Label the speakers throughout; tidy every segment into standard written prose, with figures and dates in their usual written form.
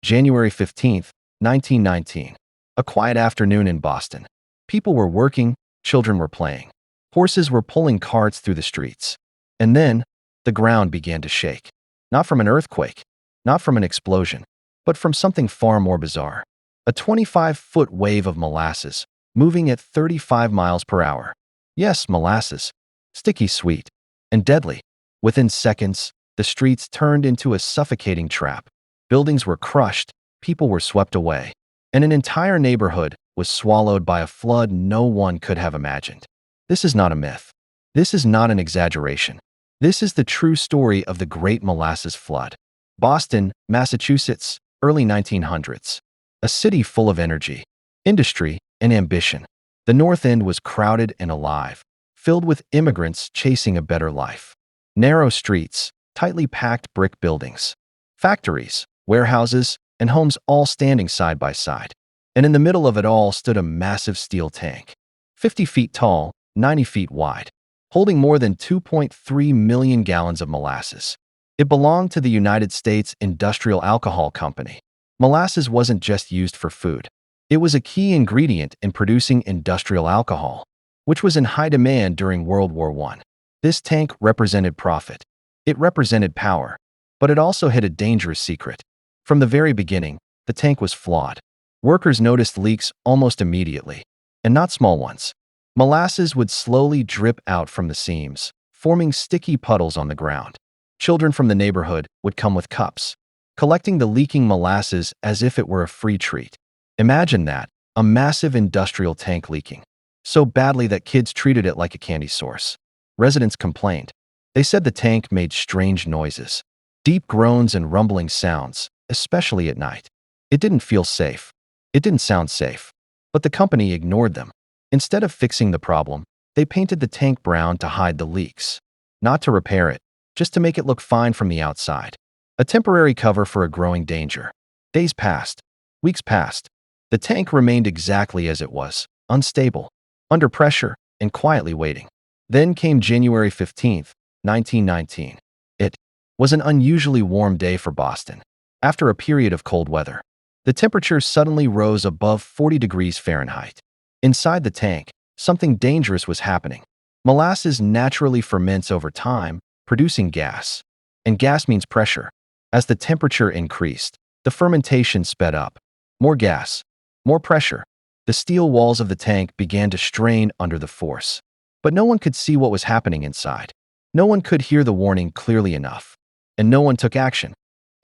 Speaker 1: January 15th, 1919. A quiet afternoon in Boston. People were working, children were playing. Horses were pulling carts through the streets. And then, the ground began to shake. Not from an earthquake, not from an explosion, but from something far more bizarre. A 25-foot wave of molasses, moving at 35 miles per hour. Yes, molasses. Sticky sweet. And deadly. Within seconds, the streets turned into a suffocating trap. Buildings were crushed, people were swept away, and an entire neighborhood was swallowed by a flood no one could have imagined. This is not a myth. This is not an exaggeration. This is the true story of the Great Molasses Flood. Boston, Massachusetts, early 1900s. A city full of energy, industry, and ambition. The North End was crowded and alive, filled with immigrants chasing a better life. Narrow streets, tightly packed brick buildings, factories, warehouses, and homes all standing side by side. And in the middle of it all stood a massive steel tank, 50 feet tall, 90 feet wide, holding more than 2.3 million gallons of molasses. It belonged to the United States Industrial Alcohol Company. Molasses wasn't just used for food. It was a key ingredient in producing industrial alcohol, which was in high demand during World War I. This tank represented profit. It represented power. But it also hid a dangerous secret. From the very beginning, the tank was flawed. Workers noticed leaks almost immediately, and not small ones. Molasses would slowly drip out from the seams, forming sticky puddles on the ground. Children from the neighborhood would come with cups, collecting the leaking molasses as if it were a free treat. Imagine that, a massive industrial tank leaking, so badly that kids treated it like a candy source. Residents complained. They said the tank made strange noises, deep groans and rumbling sounds, especially at night. It didn't feel safe. It didn't sound safe. But the company ignored them. Instead of fixing the problem, they painted the tank brown to hide the leaks. Not to repair it, just to make it look fine from the outside. A temporary cover for a growing danger. Days passed. Weeks passed. The tank remained exactly as it was, unstable, under pressure, and quietly waiting. Then came January 15th, 1919. It was an unusually warm day for Boston. After a period of cold weather, the temperature suddenly rose above 40 degrees Fahrenheit. Inside the tank, something dangerous was happening. Molasses naturally ferments over time, producing gas. And gas means pressure. As the temperature increased, the fermentation sped up. More gas, more pressure. The steel walls of the tank began to strain under the force. But no one could see what was happening inside. No one could hear the warning clearly enough. And no one took action.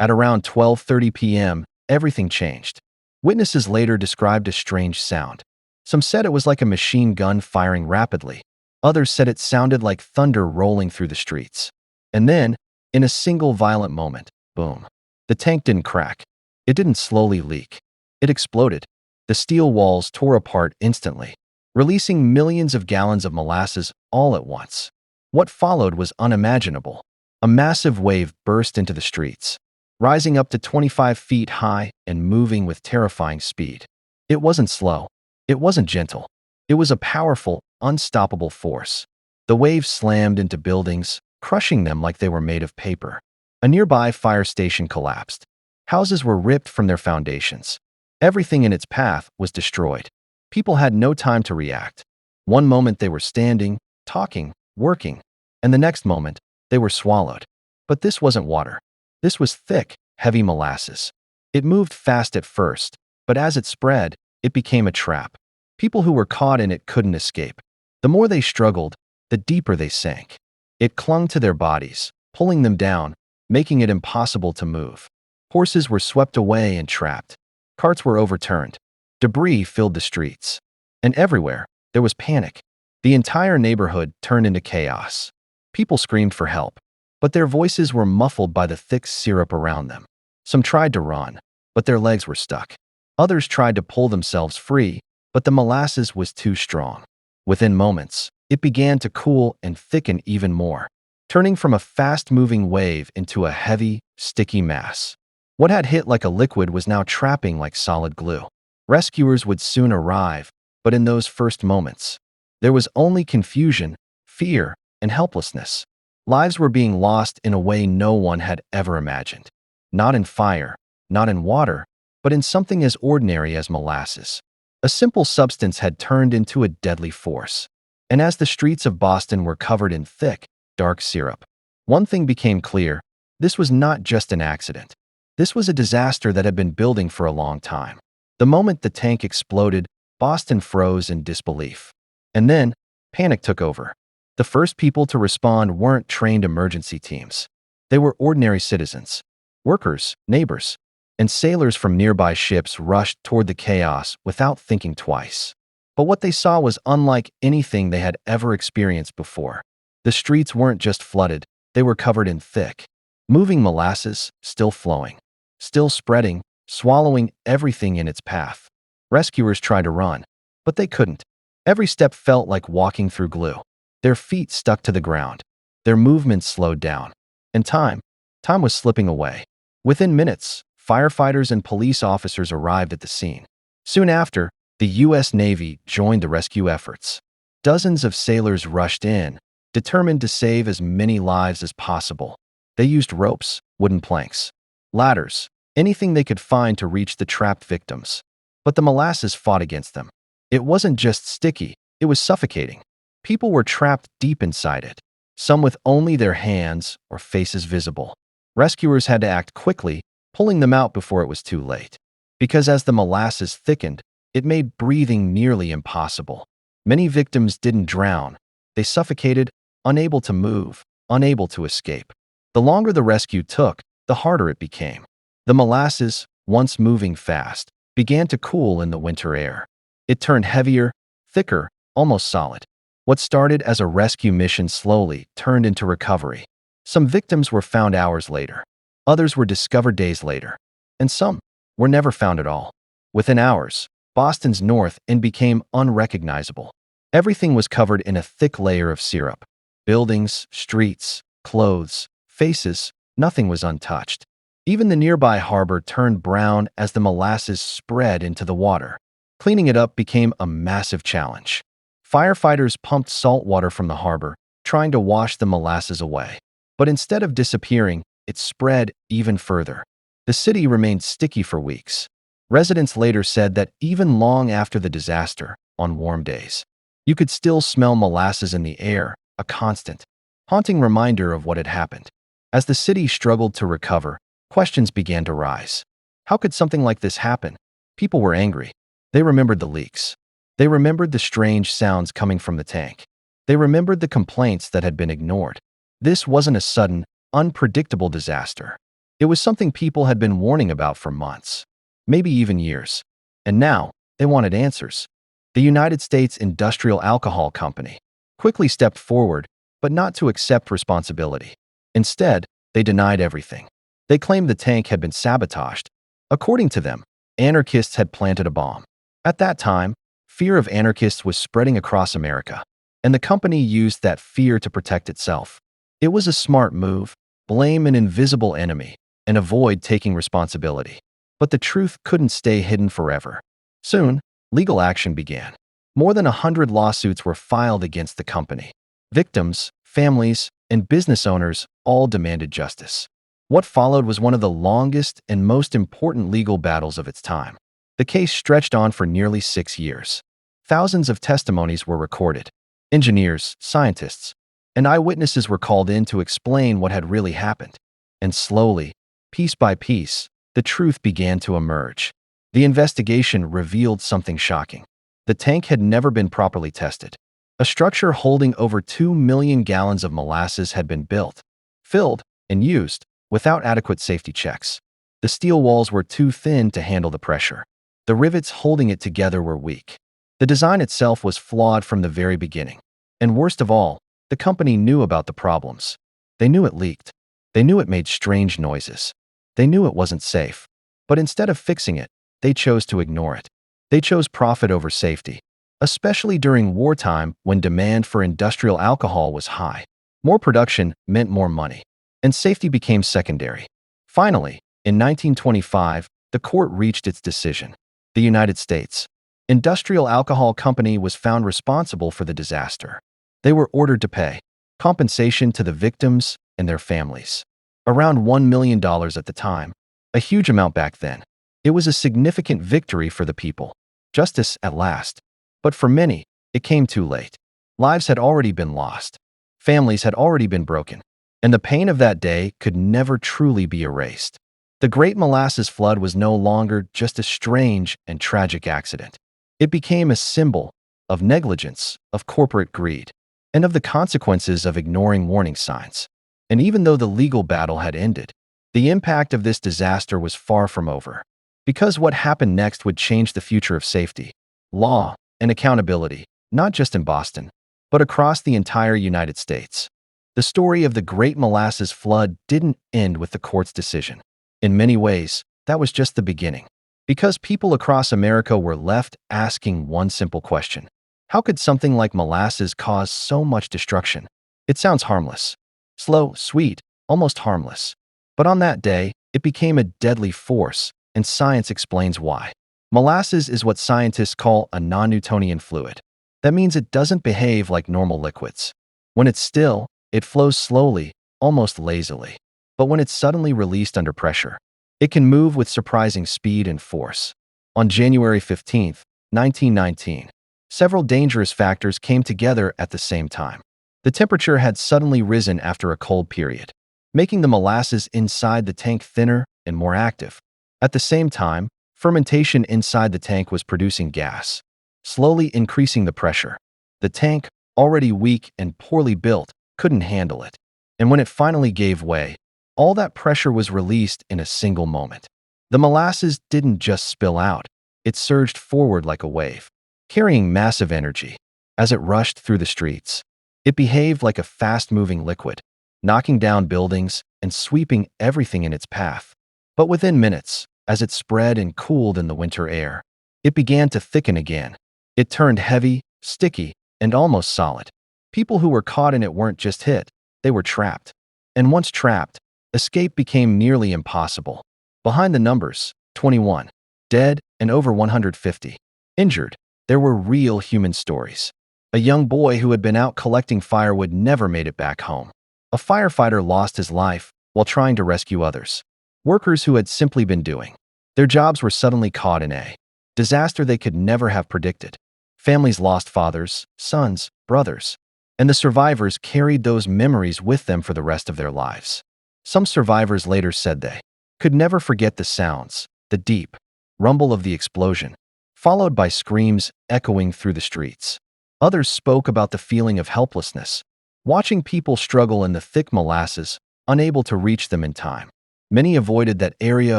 Speaker 1: At around 12:30 p.m., everything changed. Witnesses later described a strange sound. Some said it was like a machine gun firing rapidly. Others said it sounded like thunder rolling through the streets. And then, in a single violent moment, boom. The tank didn't crack. It didn't slowly leak. It exploded. The steel walls tore apart instantly, releasing millions of gallons of molasses all at once. What followed was unimaginable. A massive wave burst into the streets, rising up to 25 feet high and moving with terrifying speed. It wasn't slow. It wasn't gentle. It was a powerful, unstoppable force. The wave slammed into buildings, crushing them like they were made of paper. A nearby fire station collapsed. Houses were ripped from their foundations. Everything in its path was destroyed. People had no time to react. One moment they were standing, talking, working, and the next moment they were swallowed. But this wasn't water. This was thick, heavy molasses. It moved fast at first, but as it spread, it became a trap. People who were caught in it couldn't escape. The more they struggled, the deeper they sank. It clung to their bodies, pulling them down, making it impossible to move. Horses were swept away and trapped. Carts were overturned. Debris filled the streets. And everywhere, there was panic. The entire neighborhood turned into chaos. People screamed for help, but their voices were muffled by the thick syrup around them. Some tried to run, but their legs were stuck. Others tried to pull themselves free, but the molasses was too strong. Within moments, it began to cool and thicken even more, turning from a fast-moving wave into a heavy, sticky mass. What had hit like a liquid was now trapping like solid glue. Rescuers would soon arrive, but in those first moments, there was only confusion, fear, and helplessness. Lives were being lost in a way no one had ever imagined. Not in fire, not in water, but in something as ordinary as molasses. A simple substance had turned into a deadly force. And as the streets of Boston were covered in thick, dark syrup, one thing became clear: this was not just an accident. This was a disaster that had been building for a long time. The moment the tank exploded, Boston froze in disbelief. And then, panic took over. The first people to respond weren't trained emergency teams. They were ordinary citizens. Workers, neighbors, and sailors from nearby ships rushed toward the chaos without thinking twice. But what they saw was unlike anything they had ever experienced before. The streets weren't just flooded, they were covered in thick, moving molasses, still flowing, still spreading, swallowing everything in its path. Rescuers tried to run, but they couldn't. Every step felt like walking through glue. Their feet stuck to the ground. Their movements slowed down. And time was slipping away. Within minutes, firefighters and police officers arrived at the scene. Soon after, the U.S. Navy joined the rescue efforts. Dozens of sailors rushed in, determined to save as many lives as possible. They used ropes, wooden planks, ladders, anything they could find to reach the trapped victims. But the molasses fought against them. It wasn't just sticky, it was suffocating. People were trapped deep inside it, some with only their hands or faces visible. Rescuers had to act quickly, pulling them out before it was too late. Because as the molasses thickened, it made breathing nearly impossible. Many victims didn't drown. They suffocated, unable to move, unable to escape. The longer the rescue took, the harder it became. The molasses, once moving fast, began to cool in the winter air. It turned heavier, thicker, almost solid. What started as a rescue mission slowly turned into recovery. Some victims were found hours later. Others were discovered days later. And some were never found at all. Within hours, Boston's north end became unrecognizable. Everything was covered in a thick layer of syrup. Buildings, streets, clothes, faces, nothing was untouched. Even the nearby harbor turned brown as the molasses spread into the water. Cleaning it up became a massive challenge. Firefighters pumped salt water from the harbor, trying to wash the molasses away. But instead of disappearing, it spread even further. The city remained sticky for weeks. Residents later said that even long after the disaster, on warm days, you could still smell molasses in the air, a constant, haunting reminder of what had happened. As the city struggled to recover, questions began to rise. How could something like this happen? People were angry. They remembered the leaks. They remembered the strange sounds coming from the tank. They remembered the complaints that had been ignored. This wasn't a sudden, unpredictable disaster. It was something people had been warning about for months, maybe even years. And now, they wanted answers. The United States Industrial Alcohol Company quickly stepped forward, but not to accept responsibility. Instead, they denied everything. They claimed the tank had been sabotaged. According to them, anarchists had planted a bomb. At that time, fear of anarchists was spreading across America, and the company used that fear to protect itself. It was a smart move: blame an invisible enemy and avoid taking responsibility. But the truth couldn't stay hidden forever. Soon, legal action began. More than 100 lawsuits were filed against the company. Victims, families, and business owners all demanded justice. What followed was one of the longest and most important legal battles of its time. The case stretched on for nearly 6 years. Thousands of testimonies were recorded. Engineers, scientists, and eyewitnesses were called in to explain what had really happened. And slowly, piece by piece, the truth began to emerge. The investigation revealed something shocking. The tank had never been properly tested. A structure holding over 2 million gallons of molasses had been built, filled, and used without adequate safety checks. The steel walls were too thin to handle the pressure. The rivets holding it together were weak. The design itself was flawed from the very beginning. And worst of all, the company knew about the problems. They knew it leaked. They knew it made strange noises. They knew it wasn't safe. But instead of fixing it, they chose to ignore it. They chose profit over safety, especially during wartime when demand for industrial alcohol was high. More production meant more money, and safety became secondary. Finally, in 1925, the court reached its decision. The United States Industrial Alcohol Company was found responsible for the disaster. They were ordered to pay compensation to the victims and their families. Around $1 million at the time, a huge amount back then. It was a significant victory for the people. Justice at last. But for many, it came too late. Lives had already been lost. Families had already been broken. And the pain of that day could never truly be erased. The Great Molasses Flood was no longer just a strange and tragic accident. It became a symbol of negligence, of corporate greed, and of the consequences of ignoring warning signs. And even though the legal battle had ended, the impact of this disaster was far from over. Because what happened next would change the future of safety, law, and accountability, not just in Boston, but across the entire United States. The story of the Great Molasses Flood didn't end with the court's decision. In many ways, that was just the beginning. Because people across America were left asking one simple question. How could something like molasses cause so much destruction? It sounds harmless. Slow, sweet, almost harmless. But on that day, it became a deadly force, and science explains why. Molasses is what scientists call a non-Newtonian fluid. That means it doesn't behave like normal liquids. When it's still, it flows slowly, almost lazily. But when it's suddenly released under pressure, it can move with surprising speed and force. On January 15, 1919, several dangerous factors came together at the same time. The temperature had suddenly risen after a cold period, making the molasses inside the tank thinner and more active. At the same time, fermentation inside the tank was producing gas, slowly increasing the pressure. The tank, already weak and poorly built, couldn't handle it. And when it finally gave way, all that pressure was released in a single moment. The molasses didn't just spill out, it surged forward like a wave, carrying massive energy. As it rushed through the streets, it behaved like a fast-moving liquid, knocking down buildings and sweeping everything in its path. But within minutes, as it spread and cooled in the winter air, it began to thicken again. It turned heavy, sticky, and almost solid. People who were caught in it weren't just hit, they were trapped. And once trapped, escape became nearly impossible. Behind the numbers, 21 dead and over 150 injured, there were real human stories. A young boy who had been out collecting firewood never made it back home. A firefighter lost his life while trying to rescue others. Workers who had simply been doing their jobs were suddenly caught in a disaster they could never have predicted. Families lost fathers, sons, brothers, and the survivors carried those memories with them for the rest of their lives. Some survivors later said they could never forget the sounds, the deep rumble of the explosion, followed by screams echoing through the streets. Others spoke about the feeling of helplessness, watching people struggle in the thick molasses, unable to reach them in time. Many avoided that area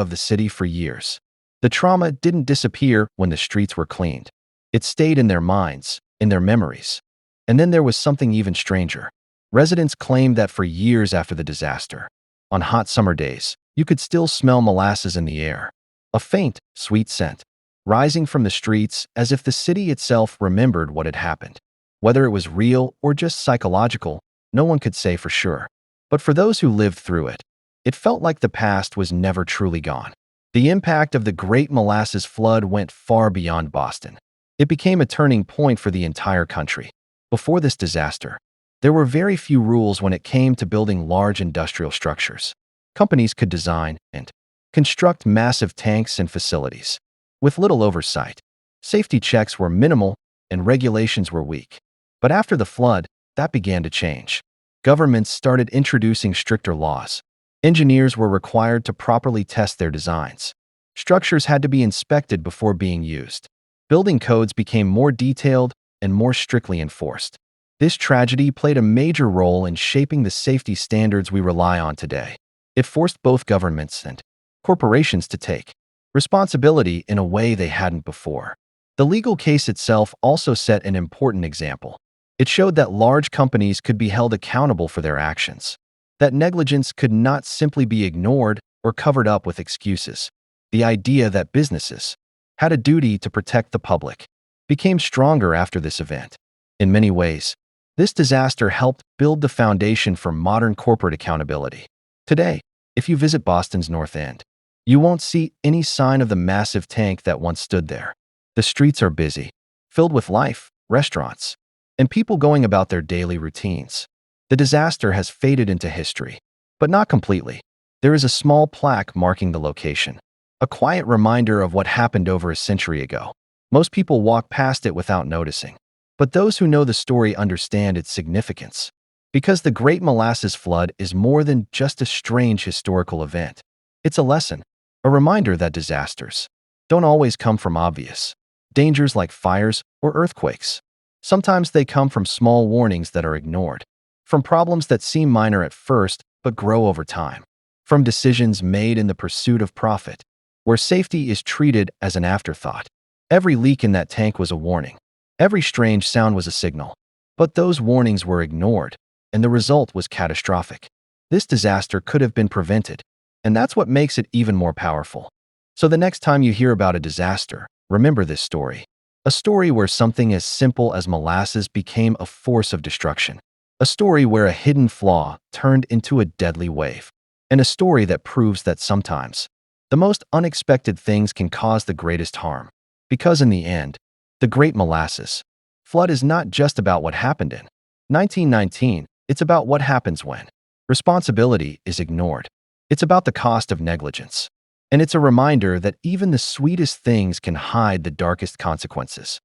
Speaker 1: of the city for years. The trauma didn't disappear when the streets were cleaned. It stayed in their minds, in their memories. And then there was something even stranger. Residents claimed that for years after the disaster, on hot summer days, you could still smell molasses in the air. A faint, sweet scent, rising from the streets as if the city itself remembered what had happened. Whether it was real or just psychological, no one could say for sure. But for those who lived through it, it felt like the past was never truly gone. The impact of the Great Molasses Flood went far beyond Boston. It became a turning point for the entire country. Before this disaster, there were very few rules when it came to building large industrial structures. Companies could design and construct massive tanks and facilities with little oversight. Safety checks were minimal and regulations were weak. But after the flood, that began to change. Governments started introducing stricter laws. Engineers were required to properly test their designs. Structures had to be inspected before being used. Building codes became more detailed and more strictly enforced. This tragedy played a major role in shaping the safety standards we rely on today. It forced both governments and corporations to take responsibility in a way they hadn't before. The legal case itself also set an important example. It showed that large companies could be held accountable for their actions, that negligence could not simply be ignored or covered up with excuses. The idea that businesses had a duty to protect the public became stronger after this event. In many ways, this disaster helped build the foundation for modern corporate accountability. Today, if you visit Boston's North End, you won't see any sign of the massive tank that once stood there. The streets are busy, filled with life, restaurants, and people going about their daily routines. The disaster has faded into history, but not completely. There is a small plaque marking the location, a quiet reminder of what happened over a century ago. Most people walk past it without noticing, but those who know the story understand its significance. Because the Great Molasses Flood is more than just a strange historical event. It's a lesson, a reminder that disasters don't always come from obvious dangers like fires or earthquakes. Sometimes they come from small warnings that are ignored, from problems that seem minor at first but grow over time, from decisions made in the pursuit of profit, where safety is treated as an afterthought. Every leak in that tank was a warning. Every strange sound was a signal. But those warnings were ignored, and the result was catastrophic. This disaster could have been prevented, and that's what makes it even more powerful. So the next time you hear about a disaster, remember this story. A story where something as simple as molasses became a force of destruction. A story where a hidden flaw turned into a deadly wave. And a story that proves that sometimes the most unexpected things can cause the greatest harm. Because in the end, the Great Molasses Flood is not just about what happened in 1919, it's about what happens when responsibility is ignored. It's about the cost of negligence. And it's a reminder that even the sweetest things can hide the darkest consequences.